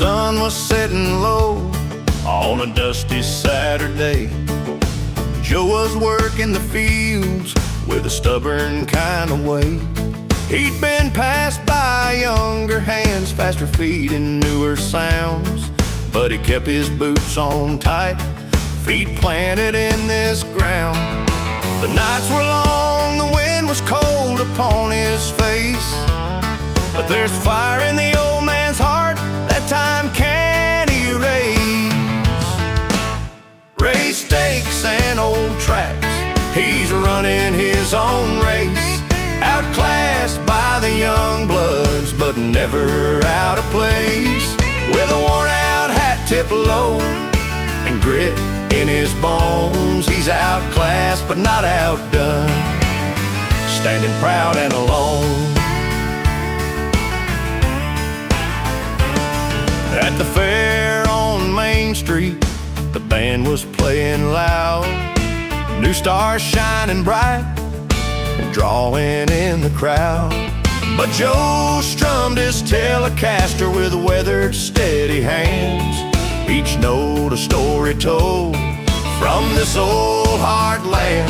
sun was setting low on a dusty Saturday. Joe was working the fields with a stubborn kind of way. He'd been passed by younger hands, faster feet and newer sounds, but he kept his boots on tight, feet planted in this ground. The nights were long, the wind was cold upon his face, but there's fire in the old man's heart that time can't erase. Race stakes and old tracks, he's running his own race, outclassed by the young bloods, but never out of place. With a worn-out hat tipped low and grit in his bones, he's outclassed but not outdone, standing proud and alone. At the fair on Main Street, the band was playing loud, new stars shining bright and drawing in the crowd. But Joe strummed his Telecaster with weathered, steady hands, each note a story told from this old heartland.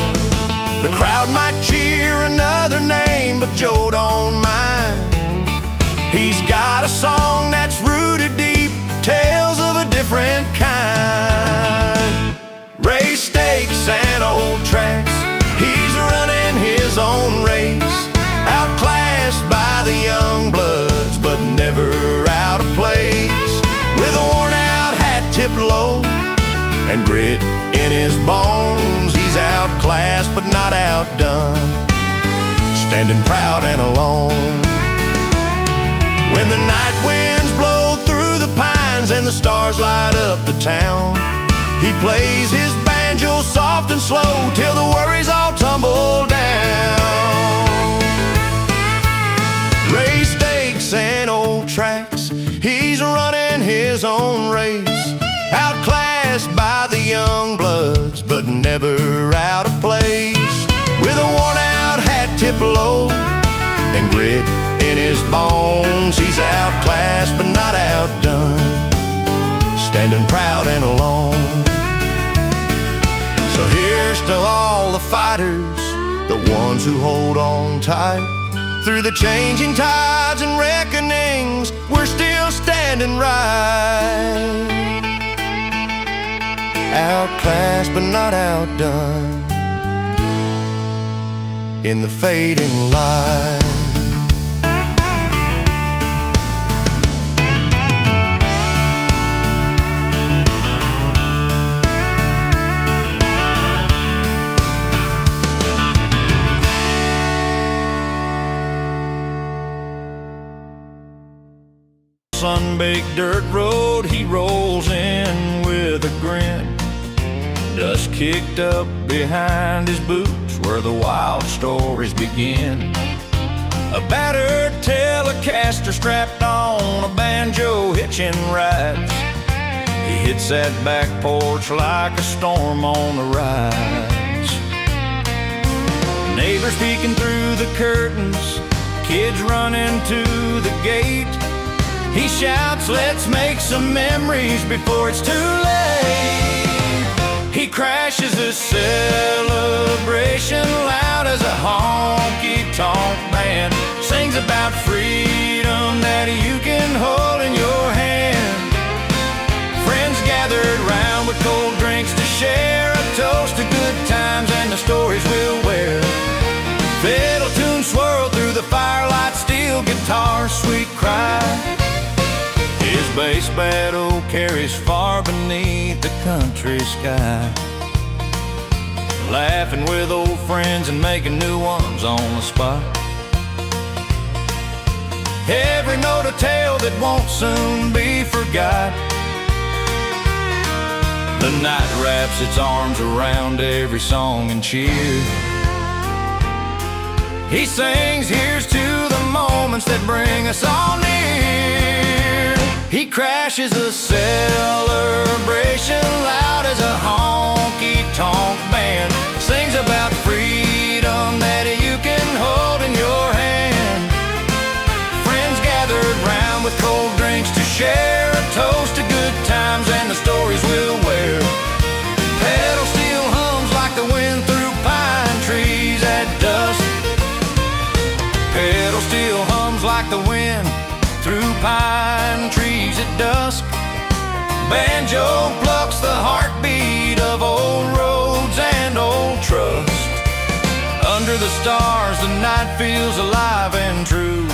The crowd might cheer another name, but Joe don't mind. He's got a song that's rooted deep, tales of a different kind. Race stakes and old tracks, he's running his own race, outclassed by the young bloods, but never out of place. With a worn-out hat tipped low and grit in his bones, he's outclassed but not outdone, standing proud and alone. When the night winds blow through the pines and the stars light up the town, he plays his banjo soft and slow till the worries all tumble down. Race stakes and old tracks, he's running his own race, outclassed by the young bloods, but never out of place. With a worn-out hat tipped low and grit in his bones, he's outclassed but not outdone, standing proud and alone. So here's to all the fighters, the ones who hold on tight. Through the changing tides and reckonings, we're still standing right, outclassed but not outdone, in the fading light. Sun-baked dirt road, he rolls in with a grin, dust kicked up behind his boots where the wild stories begin. A battered Telecaster strapped on a banjo hitching rides, he hits that back porch like a storm on the rise. Neighbors peeking through the curtains, kids running to the gate. He shouts, let's make some memories before it's too late. He crashes a celebration loud as a honky-tonk band, sings about freedom that you can hold in your hand. Friends gathered round with cold drinks to share, a toast to good times and the stories we'll wear. Fiddle tunes swirl through the firelight, steel guitar, sweet cry. His bass battle carries far beneath the country sky, laughing with old friends and making new ones on the spot. Every note a tale that won't soon be forgot. The night wraps its arms around every song and cheer. He sings, here's to the moments that bring us all near. He crashes a celebration loud as a honky-tonk band, sings about freedom that you can hold in your hand. Friends gathered round with cold drinks to share a toast Banjo plucks the heartbeat of old roads and old trust. Under the stars, the night feels alive and true.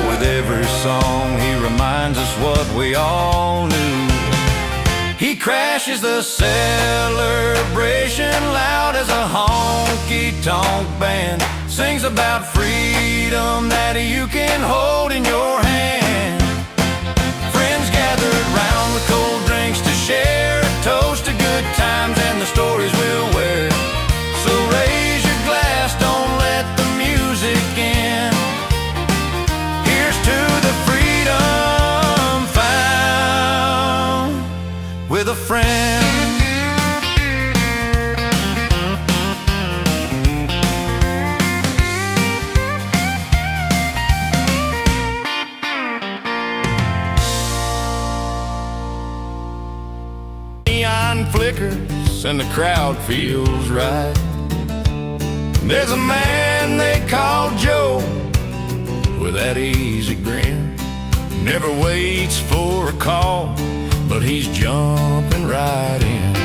With every song, he reminds us what we all knew. He crashes the celebration loud as a honky-tonk band sings about freedom that you can hold in your hand. Friends gathered round with cold drinks to share a toast to good times and the stories we'll wear. So raise your glass, don't let the music in. Here's to the freedom found with a friend. Neon flickers and the crowd feels right. There's a man they call Joe with that easy grin. Never waits for a call, but he's jumping right in.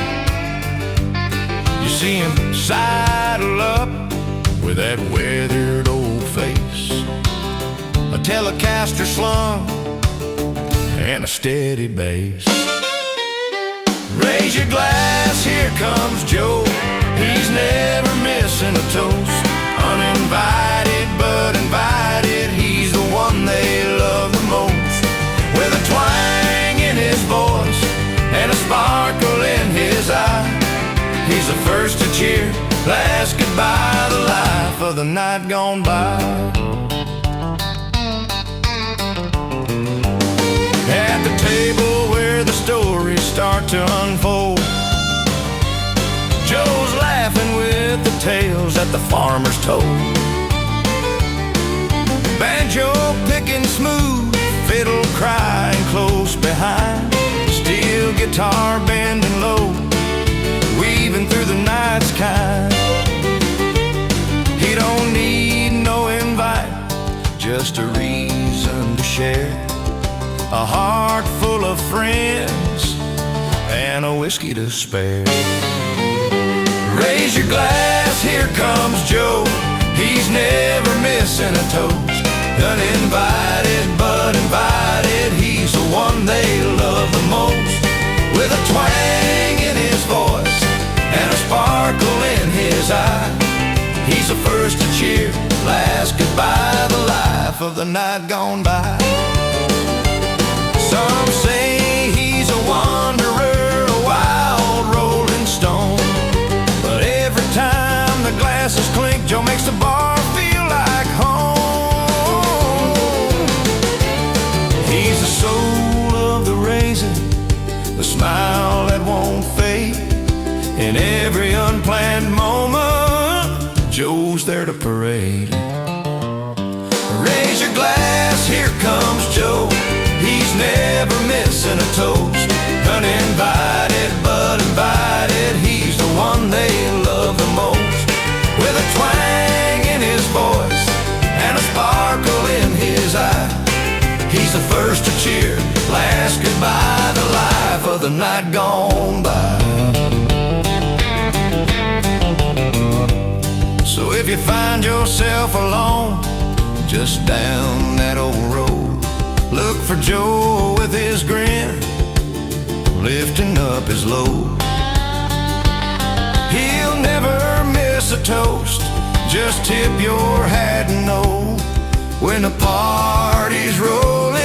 You see him sidle up with that weathered old face, a Telecaster slung and a steady bass. Raise your glass, here comes Joe. He's never missing a toast. Uninvited but invited, he's the one they love the most. With a twang in his voice and a sparkle in his eye, he's the first to cheer, last goodbye, the life of the night gone by. At the table where the stories start to unfold, Joe's laughing with the tales that the farmers told. Banjo picking smooth, fiddle crying close behind, steel guitar bending low, weaving through the night's kind. He don't need no invite, just a reason to share, a heart full of friends and a whiskey to spare. Raise your glass, here comes Joe. He's never missing a toast. Uninvited but invited, he's the one they love the most. With a twang in his voice and a sparkle in his eye, he's the first to cheer, last goodbye, the life of the night gone by. Some say he's a wanderer, a wild rolling stone, but every time the glasses clink, Joe makes the bar feel like home. He's the soul of the raisin, the smile that won't fade. In every unplanned moment, Joe's there to parade. Raise your glass, here comes Joe. He's never missing a toast. Uninvited but invited, he's the one they love the most. With a twang in his voice and a sparkle in his eye, he's the first to cheer, last goodbye, the life of the night gone by. So if you find yourself alone just down that old road, look for Joe with his grin, lifting up his load. He'll never miss a toast, just tip your hat and know when the party's rolling,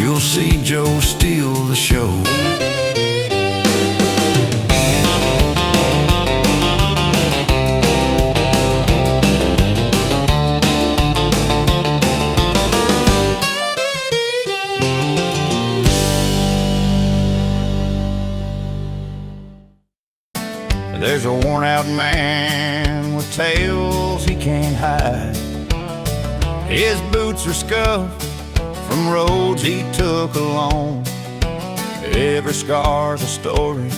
you'll see Joe steal the show. There's a worn-out man with tales he can't hide. His boots are scuffed from roads he took alone. Every scar's a story,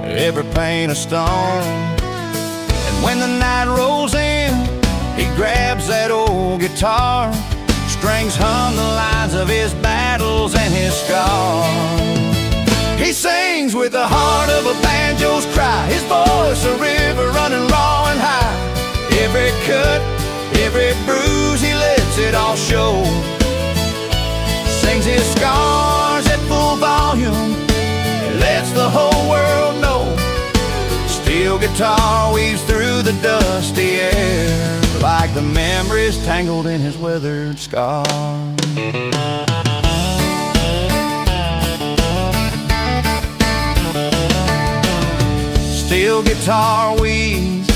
every pain a stone. And when the night rolls in, he grabs that old guitar, strings strings hum the lines of his battles and his scars. He sings with the heart of a banjo's cry, his voice a river running raw and high. Every cut, every bruise, he lets it all show. Sings his scars at full volume, lets the whole world know. Steel guitar weaves through the dusty air, like the memories tangled in his weathered scars. Steel guitar weaves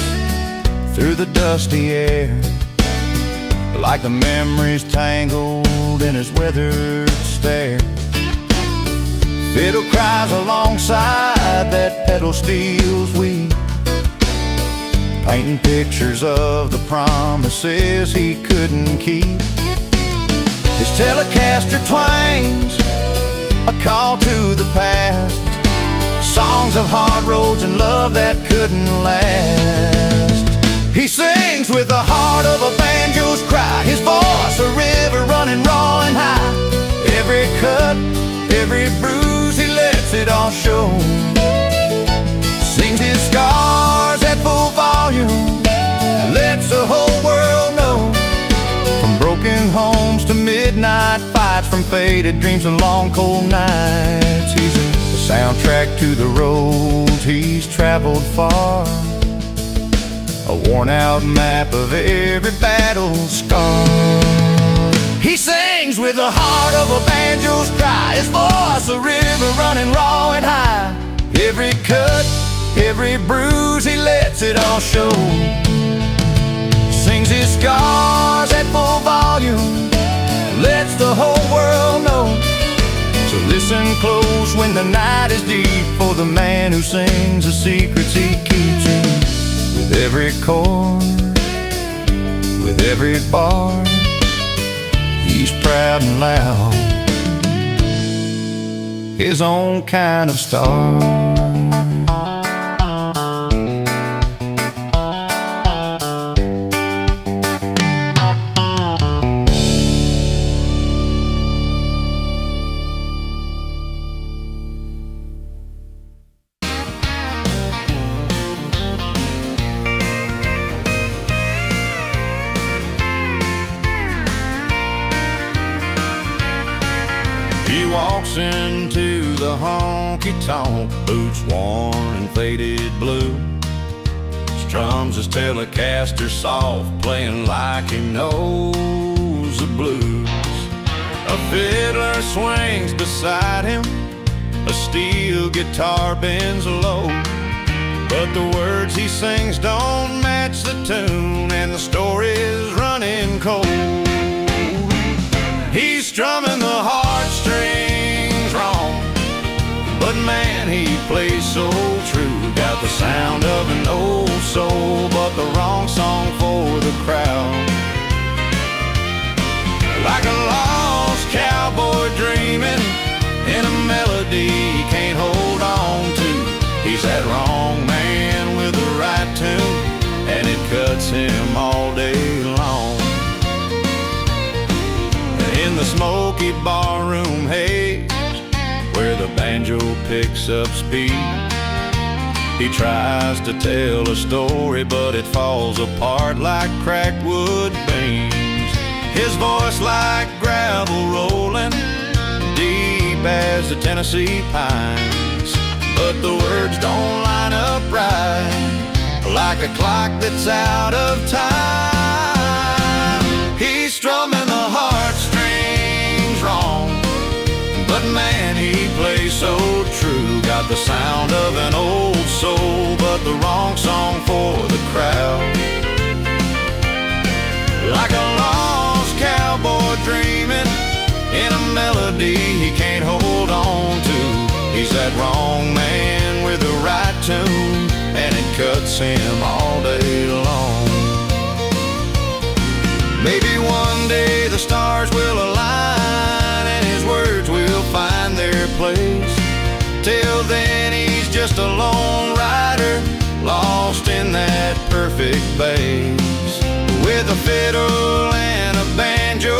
through the dusty air, like the memories tangled in his weathered stare. Fiddle cries alongside that pedal steel's weave, painting pictures of the promises he couldn't keep. His Telecaster twangs a call to the past, songs of hard roads and love that couldn't last. He sings with the heart of a banjo's cry, his voice a river running raw and high. Every cut, every bruise, he lets it all show. Sings his scars at full volume, lets the whole world know. From broken homes to midnight fights, from faded dreams and long cold nights, he's a soundtrack to the roads he's traveled far, a worn-out map of every battle scar. He sings with the heart of a banjo's cry, his voice a river running raw and high. Every cut, every bruise, he lets it all show. Sings his scars at full volume, lets the whole world know. So listen close when the night is deep, for the man who sings the secrets he keeps. With every chord, with every bar, he's proud and loud, his own kind of star. He walks into the honky-tonk, boots worn and faded blue, strums his Telecaster soft, playing like he knows the blues. A fiddler swings beside him, a steel guitar bends low, but the words he sings don't match the tune, and the story's running cold. He's strumming the heartstrings wrong, but man, he plays so true. Got the sound of an old soul, but the wrong song for the crowd. Like a lost cowboy dreaming in a melody he can't hold on to. He's that wrong man with the right tune, and it cuts him all day long. In the smoky barroom haze, where the banjo picks up speed, he tries to tell a story, but it falls apart like cracked wood beams. His voice like gravel rolling deep as the Tennessee pines, but the words don't line up right, like a clock that's out of time. He's strumming the heartstrings wrong, but man, he plays so true. Got the sound of an old soul, but the wrong song for the crowd. Like a lost cowboy dreaming in a melody he can't hold on to. He's that wrong man with the right tune, and it cuts him all day long. Maybe one day the stars will align and his words will find their place. Till then he's just a lone rider, lost in that perfect bass, with a fiddle and a banjo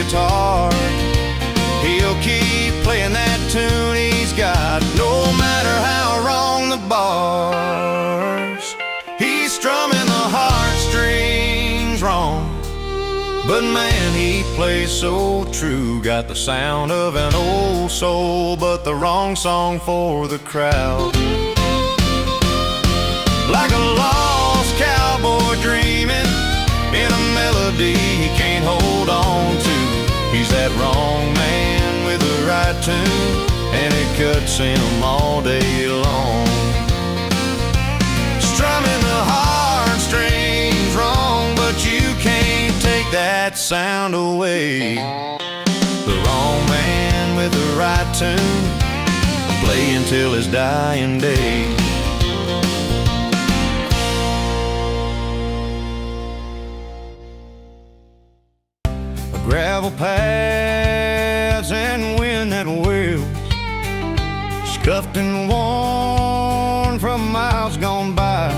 guitar. He'll keep playing that tune he's got, no matter how wrong the bars. He's strumming the heartstrings wrong, but man, he plays so true. Got the sound of an old soul, but the wrong song for the crowd. Like a lost cowboy dreaming in a melody he can't hold on to. He's that wrong man with the right tune, and it cuts him all day long. Strumming the heartstrings wrong, but you can't take that sound away. The wrong man with the right tune, play until his dying day. Gravel paths and wind that wails, scuffed and worn from miles gone by,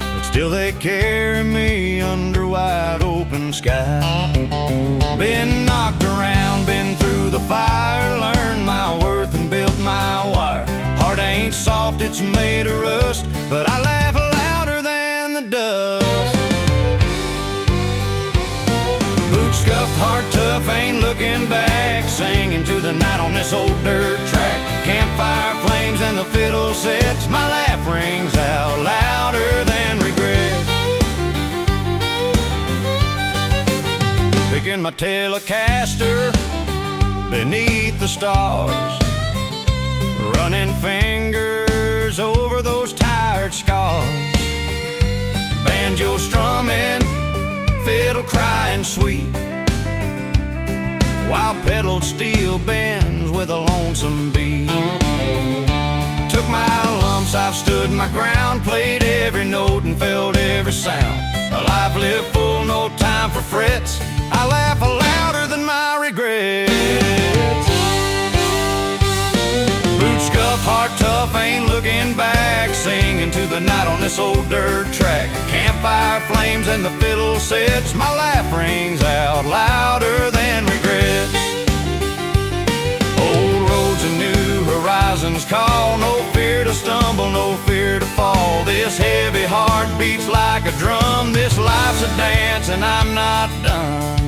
but still they carry me under wide open sky. Been knocked around, been through the fire, learned my worth and built my wire. Heart ain't soft, it's made of rust, but I laugh louder than the dust. Scuffed, heart tough, ain't looking back, singing to the night on this old dirt track. Campfire flames and the fiddle sets, my laugh rings out louder than regret. Picking my Telecaster beneath the stars, running fingers over those tired scars. Banjo strumming, fiddle crying sweet, while pedaled steel bends with a lonesome beat. Took my lumps, I've stood my ground, played every note and felt every sound. A life lived full, no time for frets, I laugh louder than my regrets. Boot scuffed, heart tough, ain't looking back, singing to the night on this old dirt track. Campfire flames and the fiddle sets, my laugh rings out louder than regrets. Old roads and new horizons call, no fear to stumble, no fear to fall. This heavy heart beats like a drum, this life's a dance and I'm not done.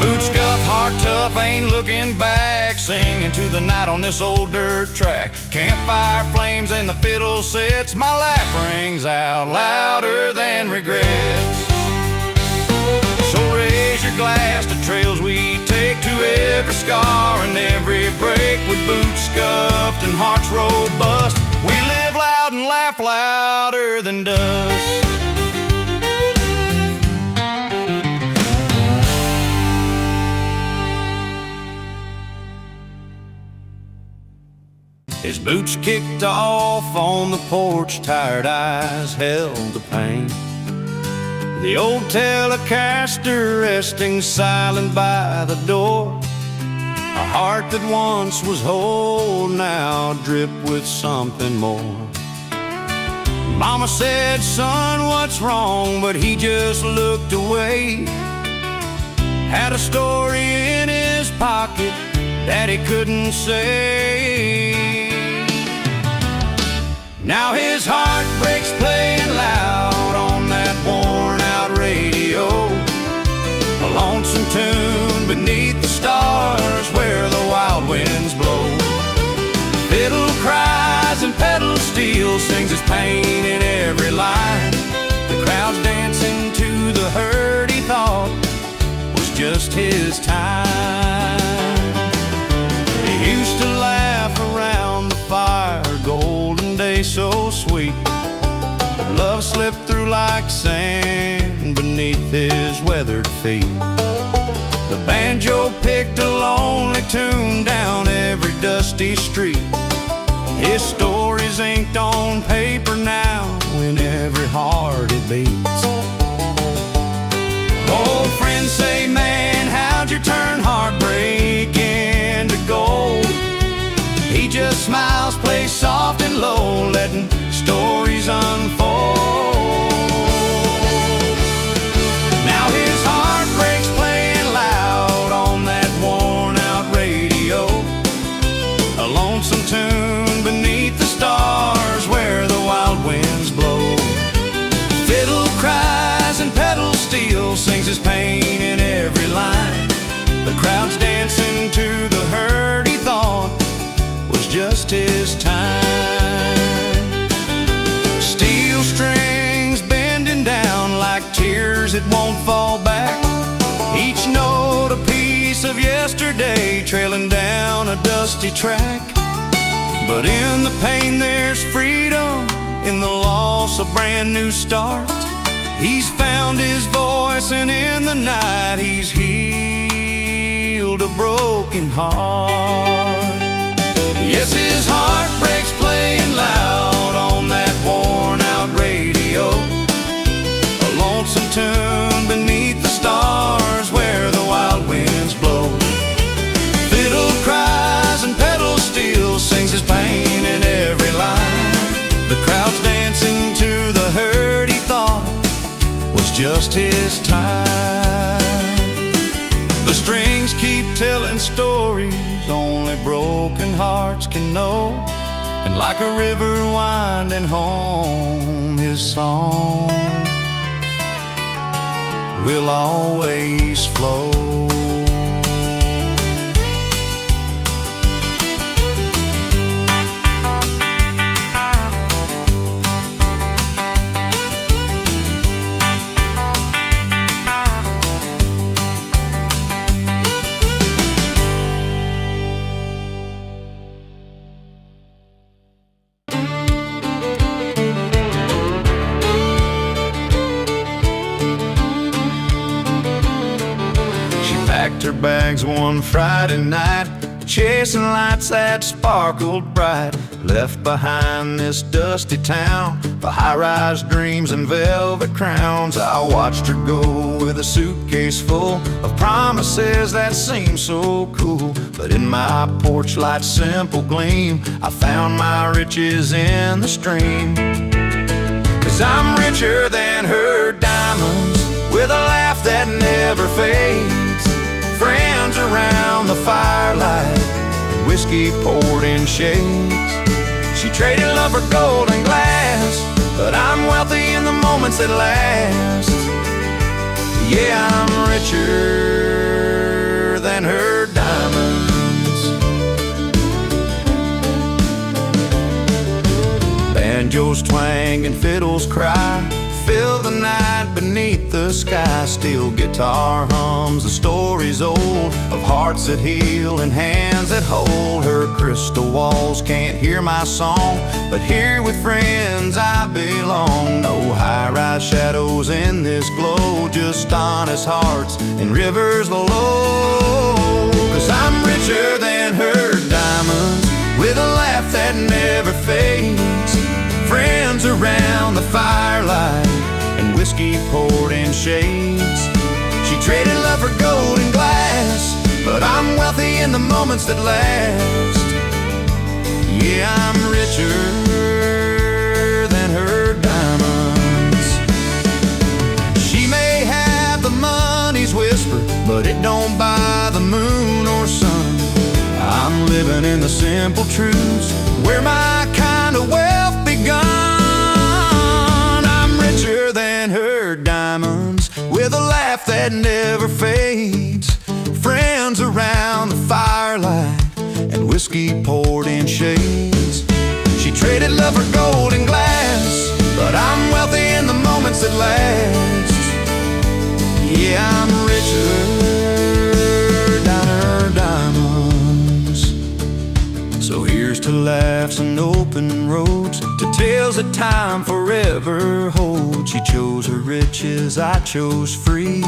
Boot scuffed, heart tough, ain't looking back, singing to the night on this old dirt track. Campfire flames and the fiddle sets, my laugh rings out louder than regrets. So raise your glass to trails we take, to every scar and every break. With boots scuffed and hearts robust, we live loud and laugh louder than dust. His boots kicked off on the porch, tired eyes held the pain. The old Telecaster resting silent by the door. A heart that once was whole now dripped with something more. Mama said, son, what's wrong? But he just looked away. Had a story in his pocket that he couldn't say. Now his heart breaks playing loud on that worn out radio, a lonesome tune beneath the stars where the wild winds blow. Fiddle cries and pedal steel sings his pain in every line. The crowd's dancing to the hurt he thought was just his time. He used to laugh around the fire, golden days so sweet, but love slipped through like sand beneath his weathered feet. The banjo picked a lonely tune down every dusty street. His story's inked on paper now in every heart it beats. Old friends say, man, how'd you turn heartbreak into gold? He just smiles, plays soft and low, letting stories unfold. Now his heart a lonesome tune beneath the stars where the wild winds blow. Fiddle cries and pedal steel sings his pain in every line. The crowd's dancing to the hurt he thought was just his time. Steel strings bending down like tears that won't fall back. Each note a piece of yesterday trailing down a dusty track. But in the pain there's freedom, in the loss a brand new start. He's found his voice and in the night he's healed a broken heart. Yes, his heart breaks playing loud on that worn out radio, a lonesome tune beneath the stars where the wild winds blow. Fiddle cries and pedal steel sings his pain in every line. The crowd's dancing to the hurt he thought was just his time. The strings keep telling stories only broken hearts can know, and like a river winding home, his song will always flow. Her bags one Friday night, chasing lights that sparkled bright. Left behind this dusty town for high-rise dreams and velvet crowns. I watched her go with a suitcase full of promises that seemed so cool. But in my porch light's simple gleam, I found my riches in the stream. 'Cause I'm richer than her diamonds, with a laugh that never fades. Friends around the firelight, whiskey poured in shades. She traded love for gold and glass, but I'm wealthy in the moments that last. Yeah, I'm richer than her diamonds. Banjos twang and fiddles cry, fill the night beneath the sky. Steel guitar hums the stories old of hearts that heal and hands that hold. Her crystal walls can't hear my song, but here with friends I belong. No high-rise shadows in this glow, just honest hearts and rivers below. 'Cause I'm richer than her diamonds, with a laugh that never fades. Friends around the firelight, and whiskey poured in shades. She traded love for gold and glass, but I'm wealthy in the moments that last. Yeah, I'm richer than her diamonds. She may have the money's whisper, but it don't buy the moon or sun. I'm living in the simple truths where my kind of wealth begun. I'm richer than her diamonds, with a laugh that never fades. Friends around the firelight, and whiskey poured in shades. She traded love for gold and glass, but I'm wealthy in the moments that last. Yeah, I'm richer than her diamonds. So here's to laughs and open roads, to tales that time forever holds. She chose her riches, I chose free,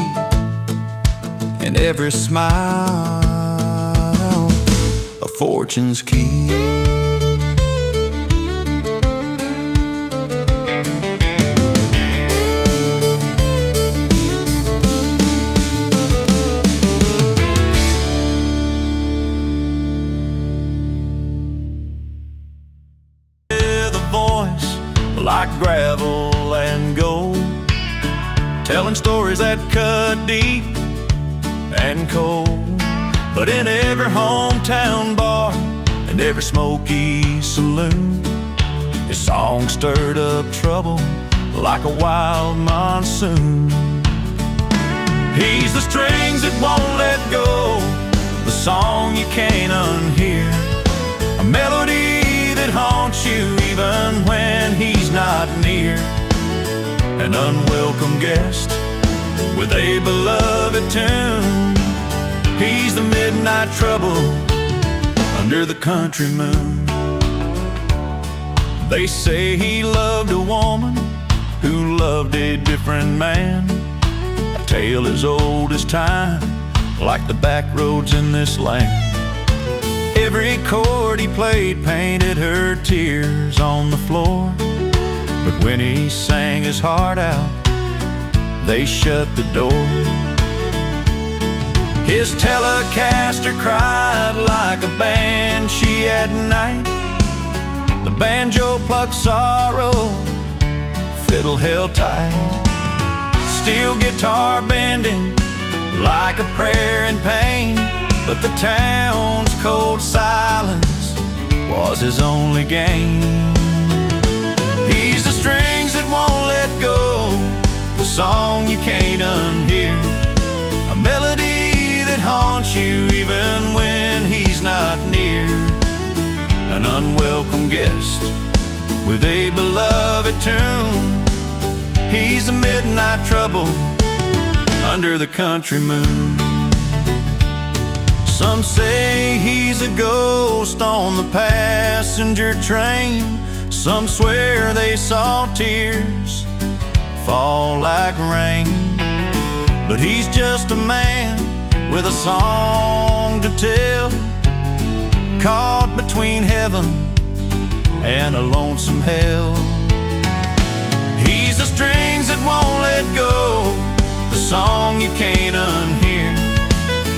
and every smile a fortune's key. Like gravel and gold, telling stories that cut deep and cold. But in every hometown bar and in every smoky saloon. His song stirred up trouble like a wild monsoon. He's the strings that won't let go, the song you can't unhear, a melody that haunts you even when he's not near, an unwelcome guest with a beloved tune. He's the midnight trouble under the country moon. They say he loved a woman who loved a different man, a tale as old as time, like the back roads in this land. Every chord he played painted her tears on the floor, but when he sang his heart out, they shut the door. His Telecaster cried like a banshee at night. The banjo plucked sorrow, fiddle held tight. Steel guitar bending like a prayer in pain, but the town's cold silence was his only gain. He's the strings that won't let go, the song you can't unhear, a melody that haunts you even when he's not near, an unwelcome guest with a beloved tune. He's the midnight trouble under the country moon. Some say he's a ghost on the passenger train. Some swear they saw tears fall like rain. But he's just a man with a song to tell, caught between heaven and a lonesome hell. He's the strings that won't let go, the song you can't unhear,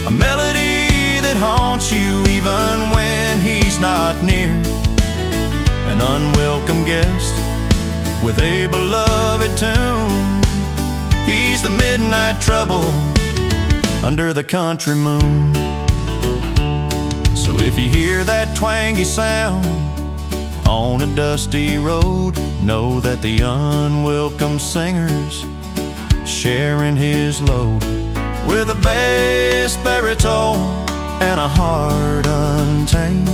a melody that haunts you even when he's not near, an unwelcome guest with a beloved tune. He's the midnight trouble under the country moon. So if you hear that twangy sound on a dusty road, know that the unwelcome singer's sharing his load with a bass baritone and a heart untamed.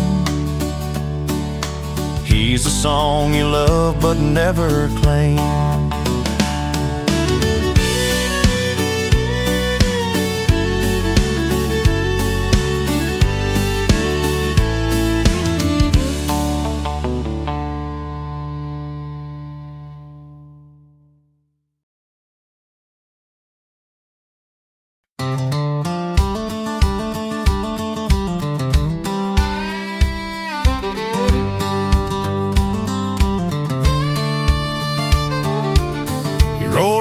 He's the song you love but never claim.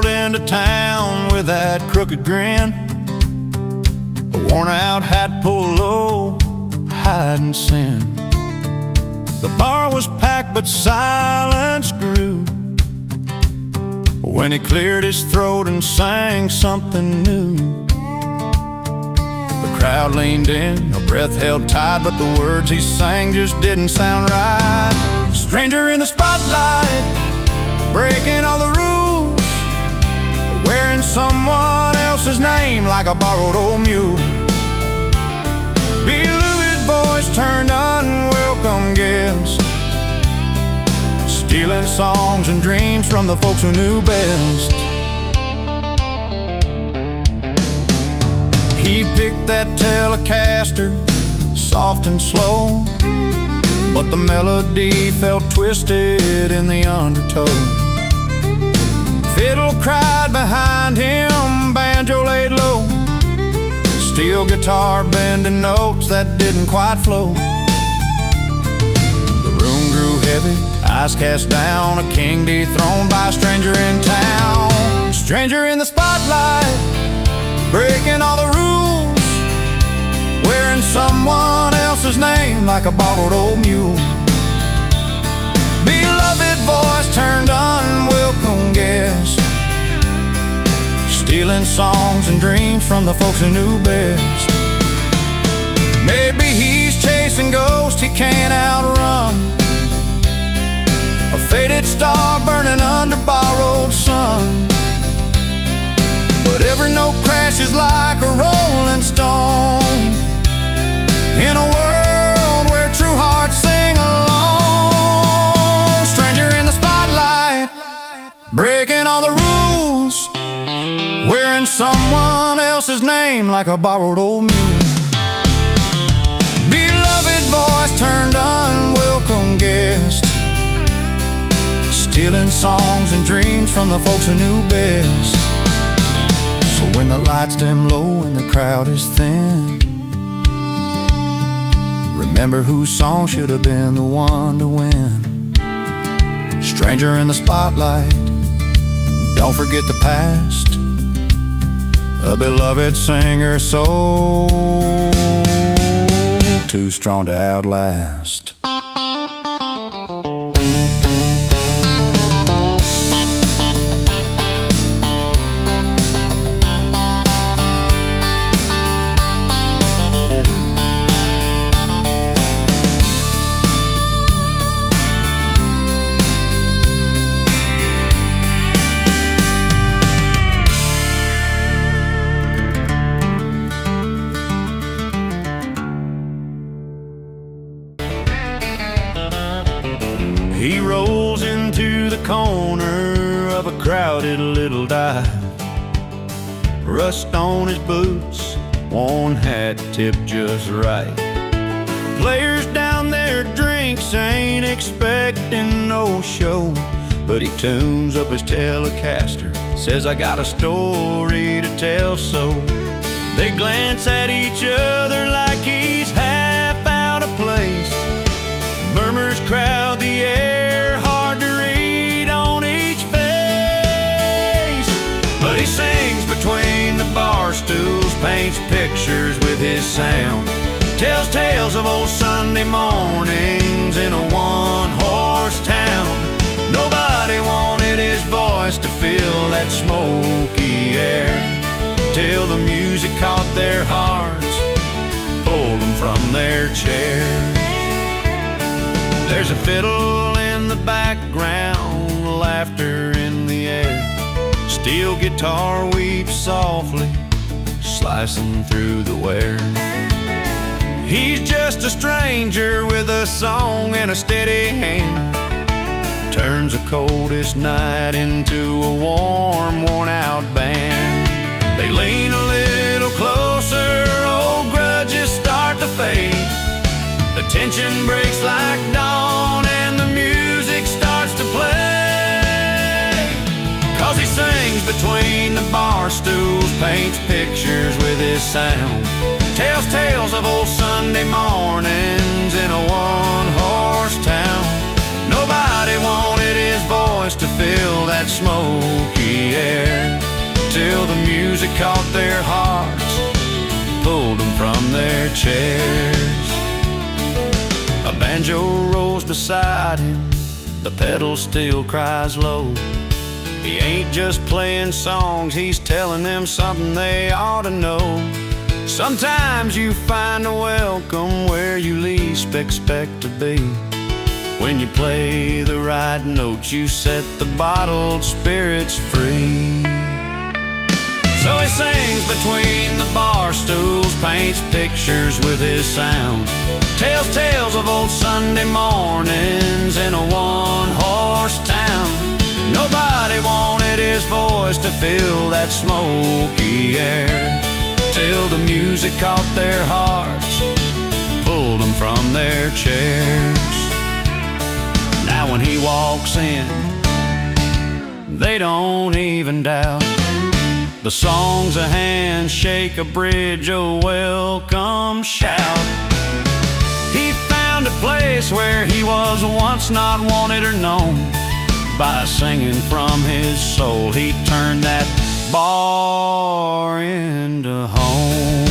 Into town with that crooked grin, a worn out hat pulled low, hiding sin. The bar was packed but silence grew when he cleared his throat and sang something new. The crowd leaned in, a breath held tight, but the words he sang just didn't sound right. Stranger in the spotlight, breaking all the rules, wearing someone else's name like a borrowed old mule. Beloved voice turned unwelcome guest, stealing songs and dreams from the folks who knew best. He picked that Telecaster, soft and slow, but the melody felt twisted in the undertow. Fiddle cried behind him, banjo laid low, steel guitar bending notes that didn't quite flow. The room grew heavy, eyes cast down, a king dethroned by a stranger in town. Stranger in the spotlight, breaking all the rules, wearing someone else's name like a borrowed old mule. Beloved voice turned unwelcome guest, stealing songs and dreams from the folks who knew best. Maybe he's He's chasing ghosts he can't outrun, a faded star burning under borrowed sun. But every note crashes like a rolling stone in a world where true hearts sing alone. Stranger in the spotlight, breaking all the rules, wearing someone else's name like a borrowed old mule. Beloved voice turned unwelcome guest, stealing songs and dreams from the folks who knew best. So when the lights dim low and the crowd is thin, remember whose song should have been the one to win. Stranger in the spotlight, don't forget the past, a beloved singer so too strong to outlast. He rolls into the corner of a crowded little dive, rust on his boots, worn hat tipped just right. Players down their drinks ain't expecting no show, but he tunes up his Telecaster, says I got a story to tell. So they glance at each other like he's half out of place. Murmurs crowd the air, hard to read on each face. But he sings between the bar stools, paints pictures with his sound, tells tales of old Sunday mornings in a one-horse town. Nobody wanted his voice to fill that smoky air, till the music caught their hearts, pulled them from their chairs. There's a fiddle in the background, laughter in the air, steel guitar weeps softly, slicing through the wear. He's just a stranger with a song and a steady hand, turns a coldest night into a warm, worn-out band. They lean a little closer, old grudges start to fade. The tension breaks like dawn and the music starts to play. 'Cause he sings between the bar stools, paints pictures with his sound, tells tales of old Sunday mornings in a one-horse town. Nobody wanted his voice to fill that smoky air, till the music caught their hearts, pulled them from their chairs. A banjo rolls beside him, the pedal still cries low. He ain't just playing songs, he's telling them something they ought to know. Sometimes you find a welcome where you least expect to be. When you play the right notes, you set the bottled spirits free. So he sings between the bar stools, paints pictures with his sound, tells tales of old Sunday mornings in a one-horse town. Nobody wanted his voice to fill that smoky air, till the music caught their hearts, pulled them from their chairs. Now when he walks in, they don't even doubt. The song's a handshake, a bridge, a welcome shout. He found a place where he was once not wanted or known. By singing from his soul, he turned that bar into home.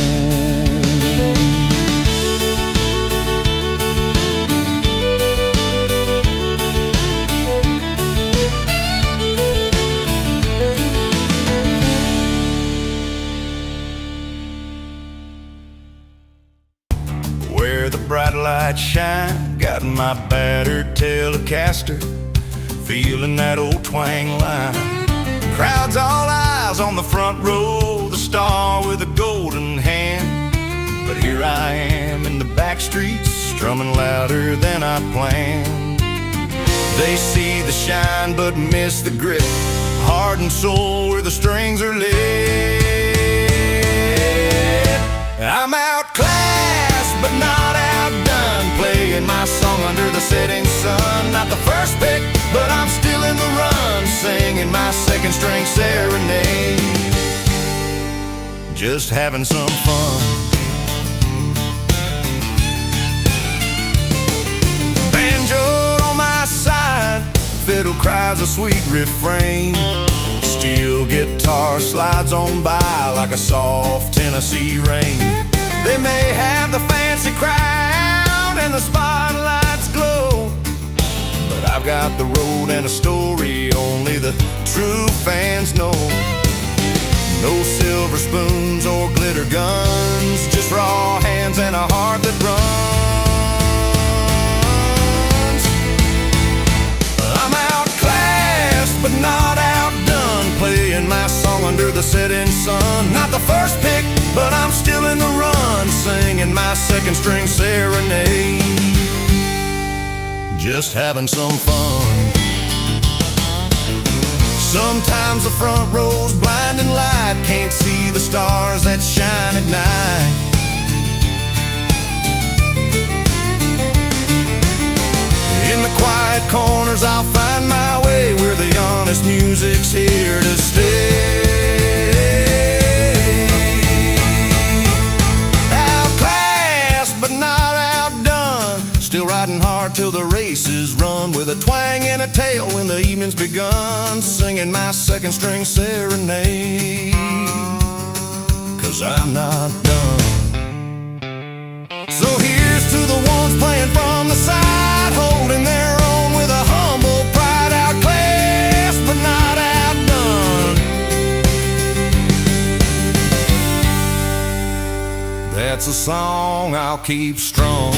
bright shine. Got my battered Telecaster, feeling that old twang line. Crowd's all eyes on the front row, the star with a golden hand. But here I am in the back streets, strumming louder than I planned. They see the shine but miss the grit, heart and soul where the strings are lit. I'm outclassed but not outdone, playing my song under the setting sun. Not the first pick, but I'm still in the run, singing my second string serenade. Just having some fun. Banjo on my side, fiddle cries a sweet refrain. Steel guitar slides on by like a soft Tennessee rain. They may have the fancy crowd and the spotlights glow, but I've got the road and a story only the true fans know. No silver spoons or glitter guns, just raw hands and a heart that runs. I'm outclassed but not outdone, playing my song under the setting sun. Not the first pick, but I'm still in the run, singing my second string serenade. Just having some fun. Sometimes the front row's blinding light, can't see the stars that shine at night. In the quiet corners I'll find my way, where the honest music's here to stay. Outclassed but not outdone, still riding hard till the race is run, with a twang and a tail when the evening's begun, singing my second string serenade, 'cause I'm not done. So here's to the ones playing from the side, holding their own with a humble pride. Outclassed but not outdone. That's a song I'll keep strong.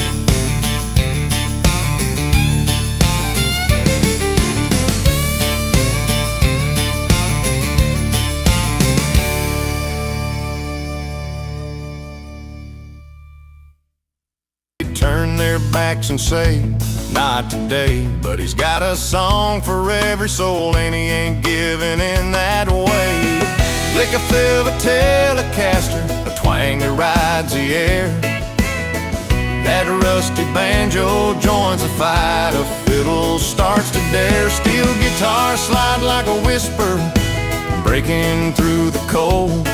Turn their backs and say, not today, but he's got a song for every soul, and he ain't giving in that way. Lick a fill of a Telecaster, a twang that rides the air. That rusty banjo joins the fight, a fiddle starts to dare. Steel guitar slide like a whisper, breaking through the cold.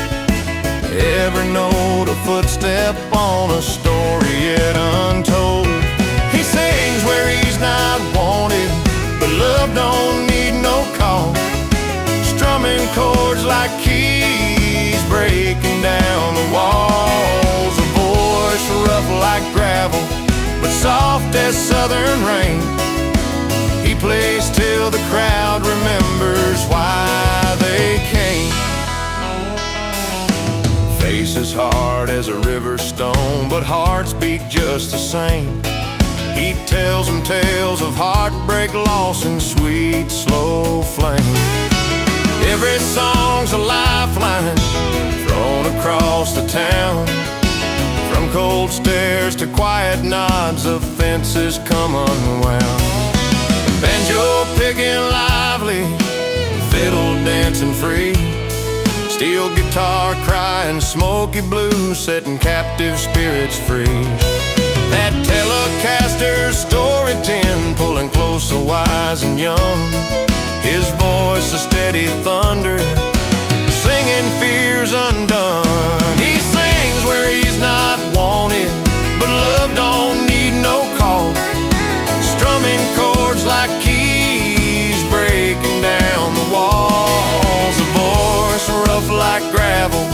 Every note a footstep on a story yet untold. He sings where he's not wanted, but love don't need no call. Strumming chords like keys, breaking down the walls. A voice rough like gravel, but soft as southern rain. He plays till the crowd remembers why they came. Face as hard as a river stone, but hearts beat just the same. He tells them tales of heartbreak, loss, and sweet, slow flame. Every song's a lifeline thrown across the town. From cold stares to quiet nods, of fences come unwound. Banjo picking lively, fiddle dancing free. Steel guitar crying smoky blues, setting captive spirits free. That Telecaster's story 10, pulling close so wise and young. His voice a steady thunder, singing fears undone. He sings where he's not wanted, but love don't need no call. Strumming chords like keys, breaking down the walls. A voice rough like gravel,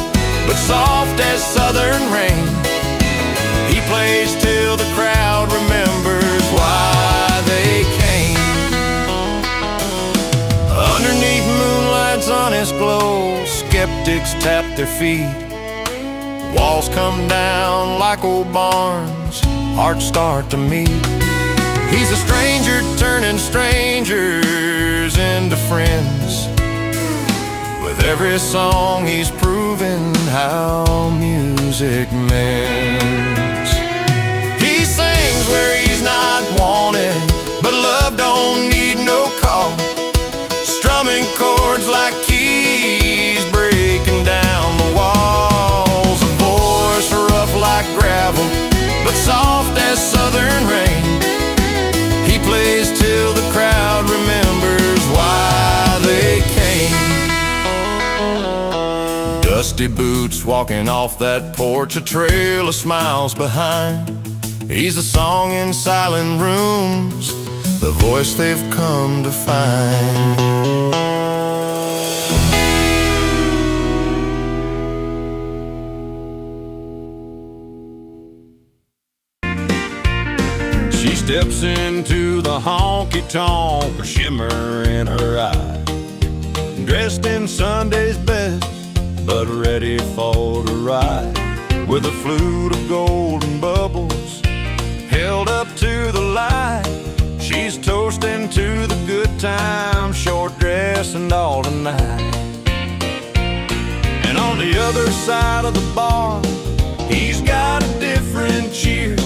but soft as southern rain. He plays till the crowd remembers why they came. Underneath moonlight's honest glow, skeptics tap their feet. Walls come down like old barns, hearts start to meet. He's a stranger turning strangers into friends. With every song he's proven how music mends. He sings where he's not wanted, but love don't need no call. Strumming chords like keys, breaking down the walls. A voice rough like gravel, but soft as southern rain. He plays till the crowd remembers why they came. Dusty boots walking off that porch, a trail of smiles behind. He's a song in silent rooms, the voice they've come to find. She steps into the honky-tonk, a shimmer in her eye. Dressed in Sunday's best, but ready for the ride. With a flute of golden bubbles held up to the light. She's toasting to the good time, short dress and all tonight. And on the other side of the bar, he's got a different cheer.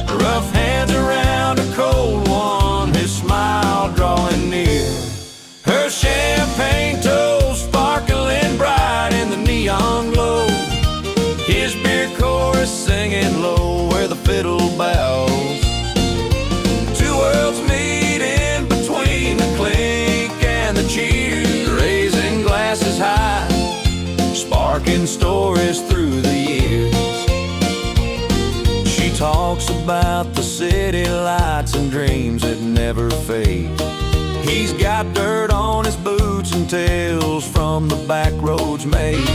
Rough hands around a cold one, his smile drawing near. Her champagne toast sparkling bright in the neon glow. His beer chorus singing low where the fiddle bows. Two worlds meet in between the clink and the cheers, raising glasses high, sparking stories through the years. She talks about the city lights and dreams that never fade. He's got dirt on his boots and tales from the back roads made.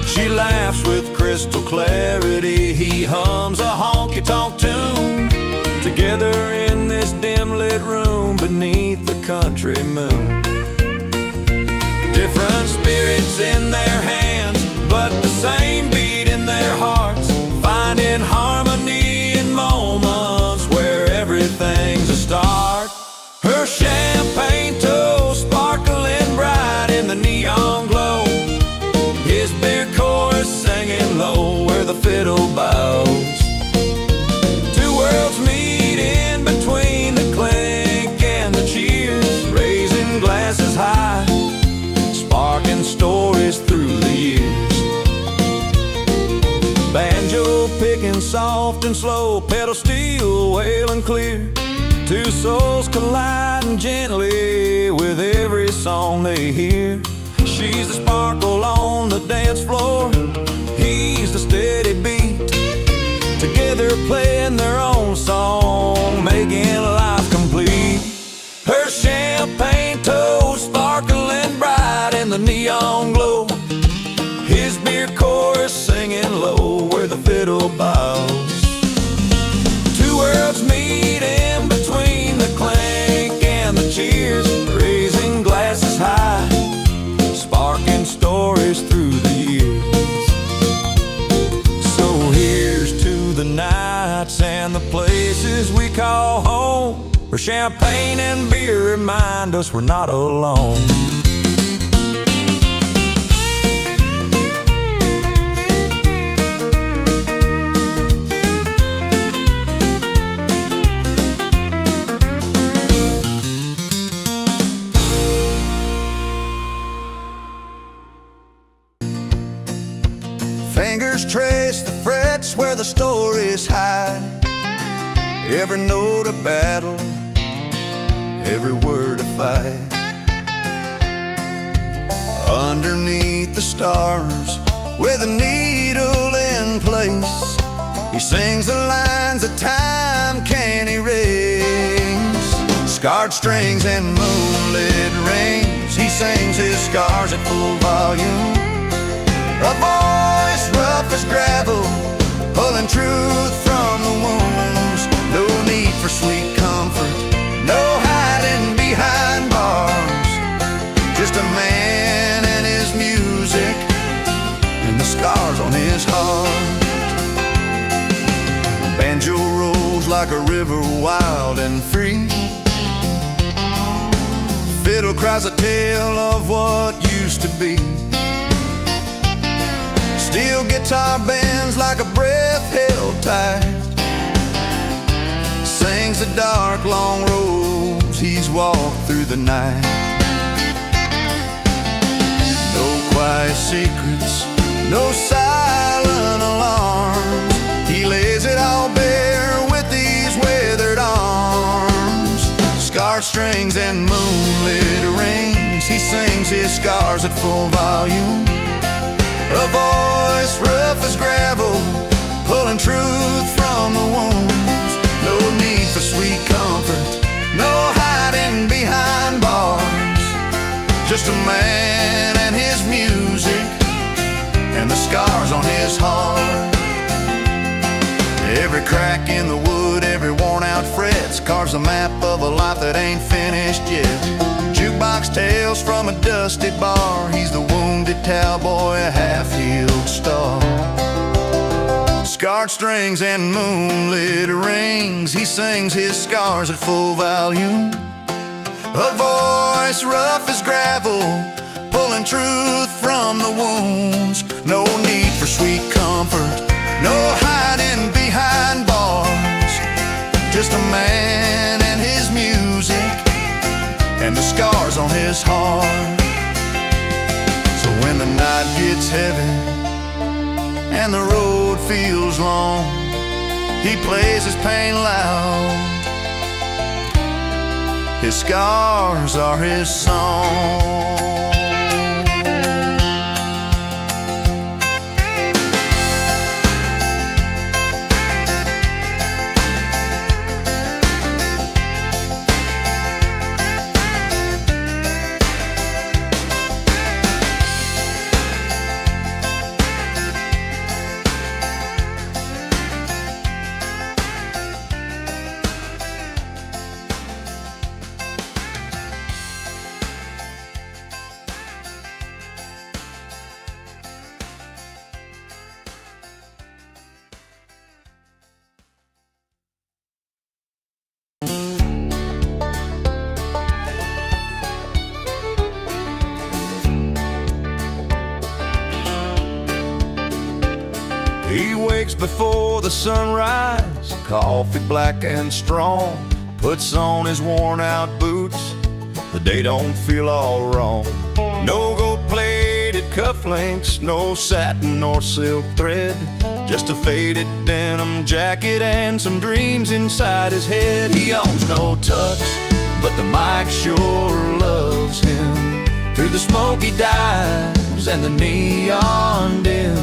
She laughs with crystal clarity, he hums a honky-tonk tune. Together in this dim-lit room beneath the country moon. Different spirits in their hands, but the same beat in their hearts. Finding harmony in moments where everything's a start. Her champagne toast sparkling bright in the neon glow. His beer chorus singing low where the fiddle bows. Two worlds meet in between the clink and the cheers, raising glasses high, sparking stories through the years. Banjo picking soft and slow, pedal steel wailing clear. Two souls colliding gently with every song they hear. She's the sparkle on the dance floor, he's the steady beat. Together playing their own song, making life complete. Her champagne toast sparkling bright in the neon glow. His beer chorus singing low where the fiddle bows. Two worlds meet in between the clink and the cheers, raising glasses high, sparking stories through the years. So here's to the nights and the places we call home, where champagne and beer remind us we're not alone. Fingers trace the frets where the stories hide. Every note a battle, every word a fight. Underneath the stars, with a needle in place, he sings the lines that time can't erase. Scarred strings and moonlit rains, he sings his scars at full volume. A voice rough as gravel, pulling truth from the wounds. No need for sweet comfort, no hiding behind bars. Just a man and his music, and the scars on his heart. Banjo rolls like fiddle cries a tale of what used to be. Steel guitar bends like a breath held tight. Sings the dark, long roads he's walked through the night. No quiet secrets, no silent alarms. He lays it all bare with these weathered arms. Scarred strings and moonlit rings, he sings his scars at full volume. A voice rough as gravel, pulling truth from the wounds. No need for sweet comfort, no hiding behind bars. Just a man and his music, and the scars on his heart. Every crack in the wood, every worn out frets carves a map of a life that ain't finished yet. Jukebox tales from a dusty bar, he's the wounded cowboy, a half-healed star. Scarred strings and moonlit rings, he sings his scars at full volume. A voice rough as gravel, pulling truth from the wounds. No need for sweet comfort, no hiding behind bars. Just a man and his music, and the scars on his heart. So when the night gets heavy and the road feels long, he plays his pain loud. His scars are his song. He wakes before the sunrise, coffee black and strong, puts on his worn out boots, the day don't feel all wrong. No gold-plated cufflinks, no satin or silk thread, just a faded denim jacket and some dreams inside his head. He owns no tux, but the mic sure loves him. Through the smoky dives and the neon dim,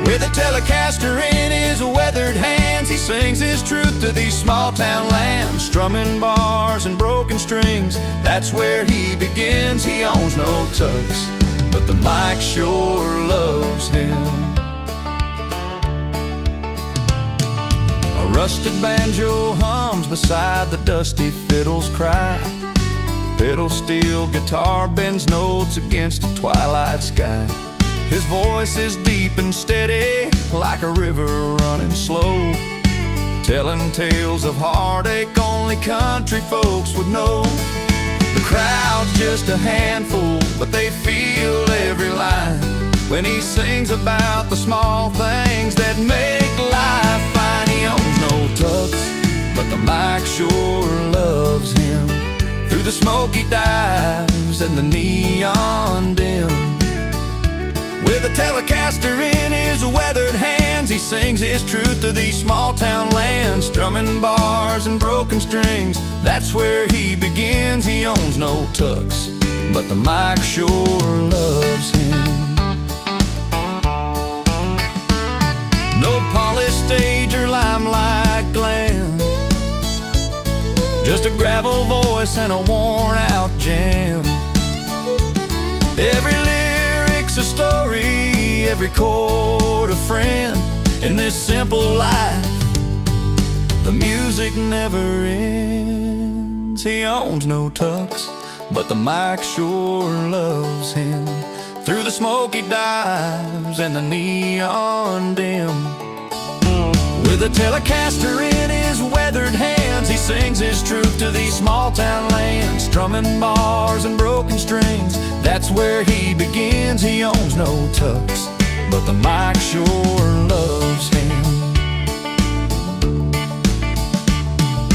with a Telecaster in his weathered hands, he sings his truth to these small town lambs. Strumming bars and broken strings, that's where he begins. He owns no tux, but the mic sure loves him. A rusted banjo hums beside the dusty fiddle's cry. Fiddle steel guitar bends notes against the twilight sky. His voice is deep and steady, like a river running slow, telling tales of heartache only country folks would know. The crowd's just a handful, but they feel every line when he sings about the small things that make life fine. He owns no tux, but the mic sure loves him. Through the smoky dives and the neon dim, with a Telecaster in his weathered hands, he sings his truth to these small town lands. Strumming bars and broken strings, that's where he begins. He owns no tux, but the mic sure loves him. No polished stage or limelight glam, just a gravel voice and a worn out jam. Every lyric's a story, every chord a friend. In this simple life, the music never ends. He owns no tux, but the mic sure loves him. Through the smoky dives and the neon dim, with a Telecaster in his weathered hands, he sings his truth to these small town land, strumming bars and broken strings. That's where he begins. He owns no tucks, but the mic sure loves him.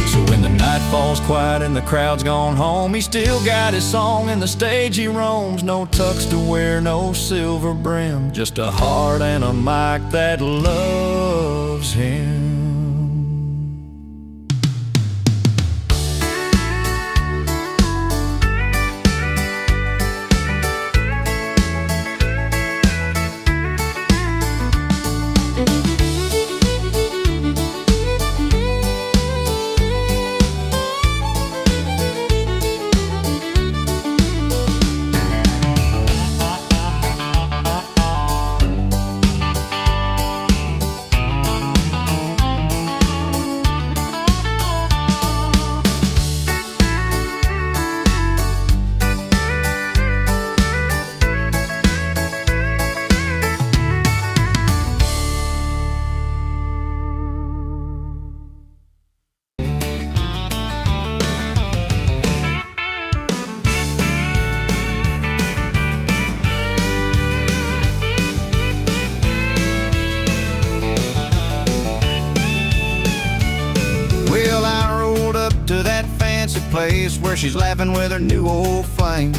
So when the night falls quiet and the crowd's gone home, he's still got his song and the stage he roams. No tux to wear, no silver brim, just a heart and a mic that loves him. Place where she's laughing with her new old flame,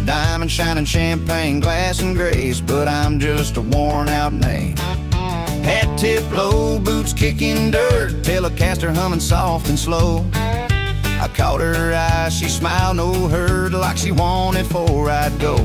diamond shining champagne glass and grace, but I'm just a worn out name. Hat tip low, boots kicking dirt, Telecaster humming soft and slow. I caught her eye, she smiled, no hurt, like she wanted before I'd go.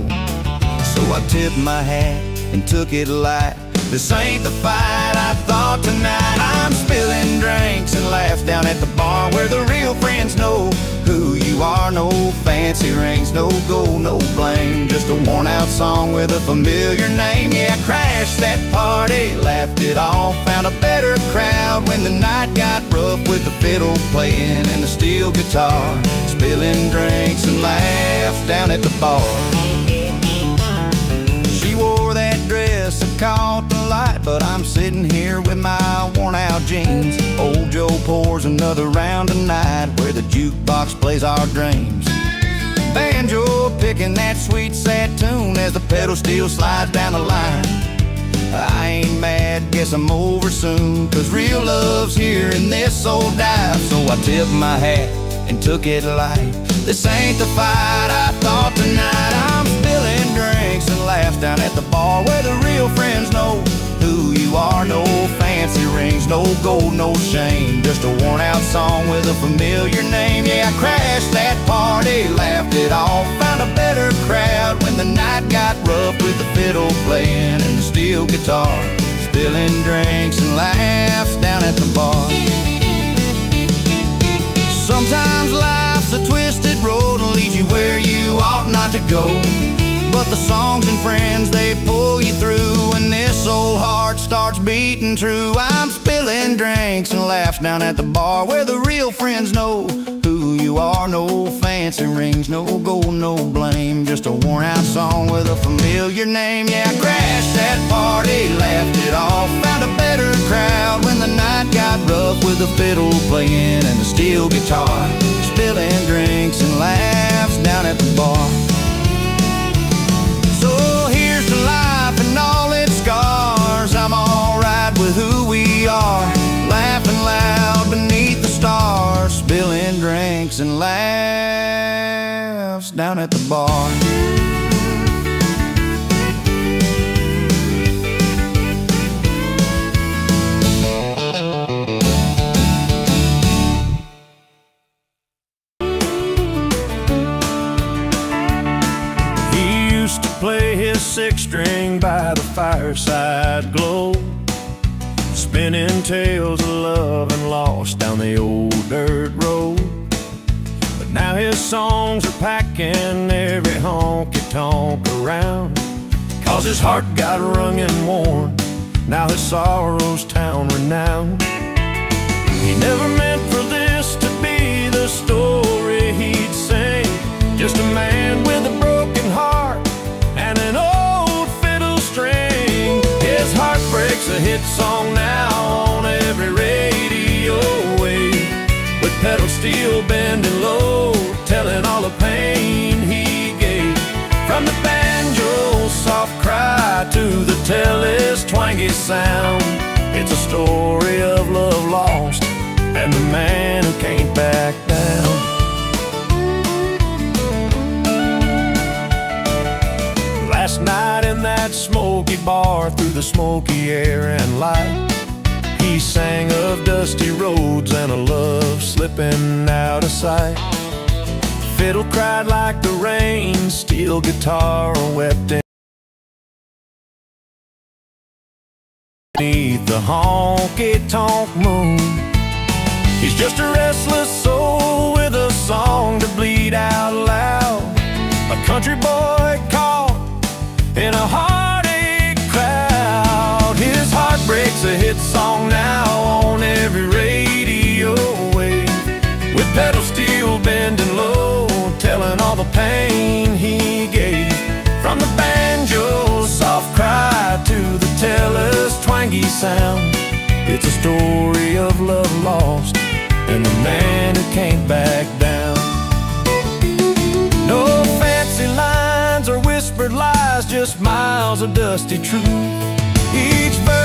So I tipped my hat and took it light. This ain't the fight I thought tonight. I'm spilling drinks and laughs down at the bar where the real friends know who you are. No fancy rings, no gold, no blame, just a worn out song with a familiar name. Yeah, I crashed that party, laughed it off, found a better crowd when the night got rough with the fiddle playing and the steel guitar. Spilling drinks and laughs down at the bar. She wore that dress that caught the light, but I'm sitting here with my worn out jeans. Old Joe pours another round tonight where the jukebox plays our dreams. Banjo picking that sweet sad tune as the pedal steel slides down the line. I ain't mad, guess I'm over soon, 'cause real love's here in this old dive. So I tipped my hat and took it light. This ain't the fight I thought tonight. I'm spilling drinks and laughs down at the bar where the real friends know who you are. No fancy rings, no gold, no shame, just a worn out song with a familiar name. Yeah, I crashed that party, laughed it off, found a better crowd when the night got rough with the fiddle playing and the steel guitar. Spilling drinks and laughs down at the bar. Sometimes life's a twisted road and leads you where you ought not to go, but the songs and friends, they pull you through when this old heart starts beating true. I'm spilling drinks and laughs down at the bar where the real friends know who you are. No fancy rings, no gold, no blame, just a worn out song with a familiar name. Yeah, I crashed that party, laughed it off, found a better crowd when the night got rough with the fiddle playing and the steel guitar. Spilling drinks and laughs down at the bar. So here's to life and all its scars. I'm alright with who we are, laughing loud beneath the stars, spilling drinks and laughs down at the bar. Play his six-string by the fireside glow, spinning tales of love and loss down the old dirt road. But now his songs are packing every honky-tonk around, 'cause his heart got wrung and worn, now his sorrow's town renowned. He never meant for this to be the story he'd sing, just a man with a broken heart and an old fiddle string. His heartbreak's a hit song now on every radio wave, with pedal steel bending low tellest twangy sound. It's a story of love lost and the man who can't back down. Last night in that smoky bar, through the smoky air and light, he sang of dusty roads and a love slipping out of sight. Fiddle cried like the rain, steel guitar wept beneath the honky-tonk moon. He's just a restless soul with a song to bleed out loud, a country boy caught in a heartache crowd. His heart breaks a hit song now on every radio wave, with pedal steel bending low, telling all the pain he gave. From the banjo's soft cry to the teller's twangy sound, it's a story of love lost and the man who can't back down. No fancy lines or whispered lies, just miles of dusty truth. Each verse